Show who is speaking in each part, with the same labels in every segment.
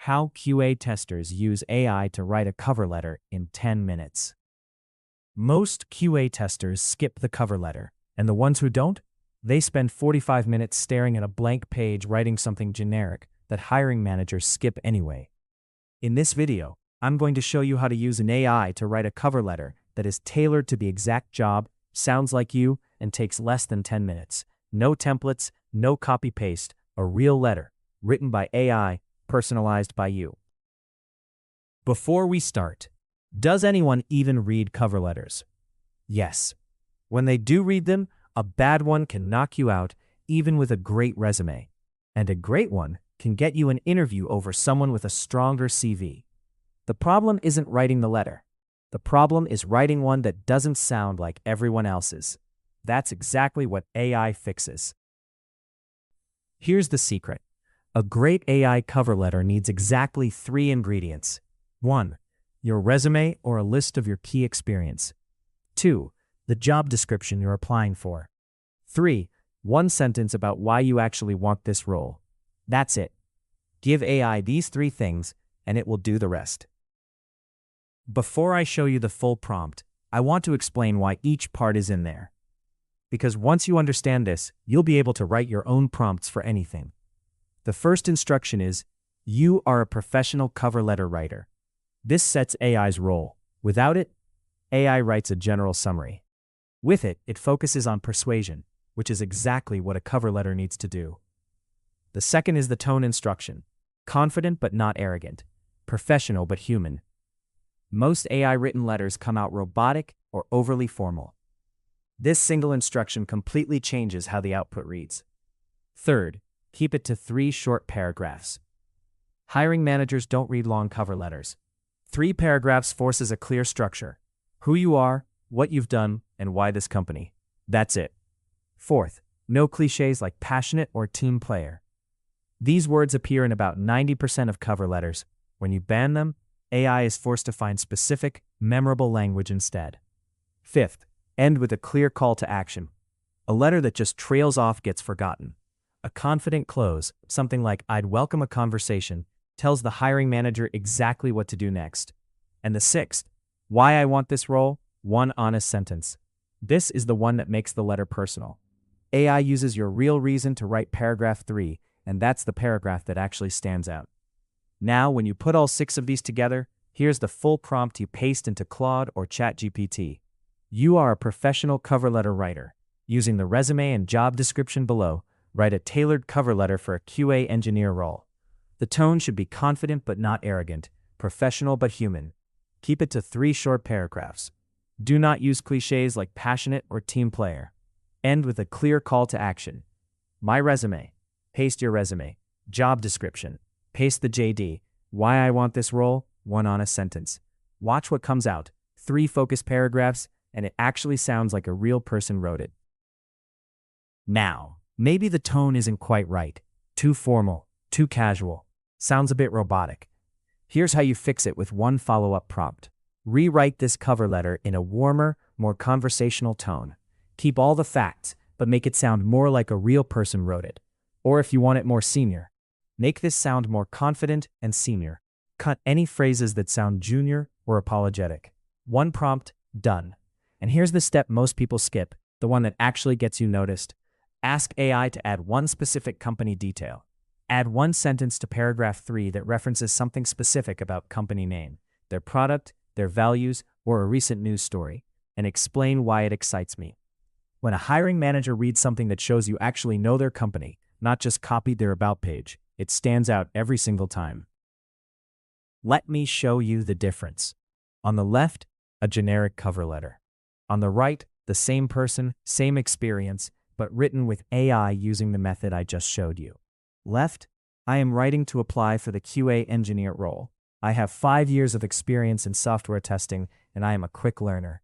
Speaker 1: How QA testers use AI to write a cover letter in 10 minutes. Most QA testers skip the cover letter, and the ones who don't, they spend 45 minutes staring at a blank page writing something generic that hiring managers skip anyway. In this video, I'm going to show you how to use an AI to write a cover letter that is tailored to the exact job, sounds like you, and takes less than 10 minutes. No templates, no copy-paste, a real letter, written by AI, personalized by you. Before we start, does anyone even read cover letters? Yes. When they do read them, a bad one can knock you out, even with a great resume. And a great one can get you an interview over someone with a stronger CV. The problem isn't writing the letter. The problem is writing one that doesn't sound like everyone else's. That's exactly what AI fixes. Here's the secret. A great AI cover letter needs exactly 3 ingredients. 1. Your resume or a list of your key experience. 2. The job description you're applying for. 3. One sentence about why you actually want this role. That's it. Give AI these 3 things, and it will do the rest. Before I show you the full prompt, I want to explain why each part is in there. Because once you understand this, you'll be able to write your own prompts for anything. The first instruction is, you are a professional cover letter writer. This sets AI's role. Without it, AI writes a general summary. With it, it focuses on persuasion, which is exactly what a cover letter needs to do. The second is the tone instruction. Confident but not arrogant. Professional but human. Most AI-written letters come out robotic or overly formal. This single instruction completely changes how the output reads. Third, keep it to 3 short paragraphs. Hiring managers don't read long cover letters. 3 paragraphs forces a clear structure. Who you are, what you've done, and why this company. That's it. Fourth, no clichés like passionate or team player. These words appear in about 90% of cover letters. When you ban them, AI is forced to find specific, memorable language instead. Fifth, end with a clear call to action. A letter that just trails off gets forgotten. A confident close, something like "I'd welcome a conversation," tells the hiring manager exactly what to do next. And the sixth, why I want this role, one honest sentence. This is the one that makes the letter personal. AI uses your real reason to write paragraph 3, and that's the paragraph that actually stands out. Now, when you put all 6 of these together, here's the full prompt you paste into Claude or ChatGPT. You are a professional cover letter writer. Using the resume and job description below, write a tailored cover letter for a QA engineer role. The tone should be confident but not arrogant, professional but human. Keep it to 3 short paragraphs. Do not use clichés like passionate or team player. End with a clear call to action. My resume. Paste your resume. Job description. Paste the JD. Why I want this role, one honest sentence. Watch what comes out. 3 focused paragraphs, and it actually sounds like a real person wrote it. Now, maybe the tone isn't quite right. Too formal, too casual. Sounds a bit robotic. Here's how you fix it with one follow-up prompt. Rewrite this cover letter in a warmer, more conversational tone. Keep all the facts, but make it sound more like a real person wrote it. Or if you want it more senior, make this sound more confident and senior. Cut any phrases that sound junior or apologetic. One prompt, done. And here's the step most people skip, the one that actually gets you noticed. Ask AI to add one specific company detail. Add one sentence to paragraph 3 that references something specific about company name, their product, their values, or a recent news story, and explain why it excites me. When a hiring manager reads something that shows you actually know their company, not just copied their about page, it stands out every single time. Let me show you the difference. On the left, a generic cover letter. On the right, the same person, same experience, but written with AI using the method I just showed you. Left, I am writing to apply for the QA engineer role. I have 5 years of experience in software testing, and I am a quick learner.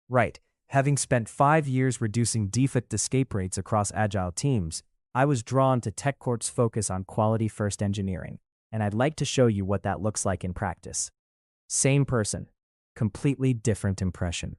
Speaker 1: Right, having spent 5 years reducing defect escape rates across agile teams, I was drawn to TechCorp's focus on quality-first engineering, and I'd like to show you what that looks like in practice. Same person, completely different impression.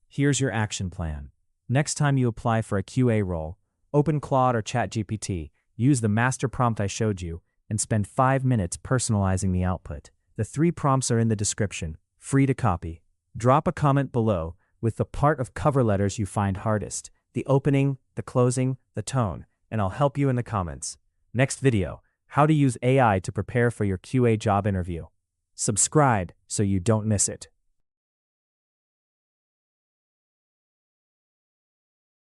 Speaker 1: Here's your action plan. Next time you apply for a QA role, open Claude or ChatGPT, use the master prompt I showed you, and spend 5 minutes personalizing the output. The 3 prompts are in the description, free to copy. Drop a comment below with the part of cover letters you find hardest, the opening, the closing, the tone, and I'll help you in the comments. Next video, how to use AI to prepare for your QA job interview. Subscribe so you don't miss it.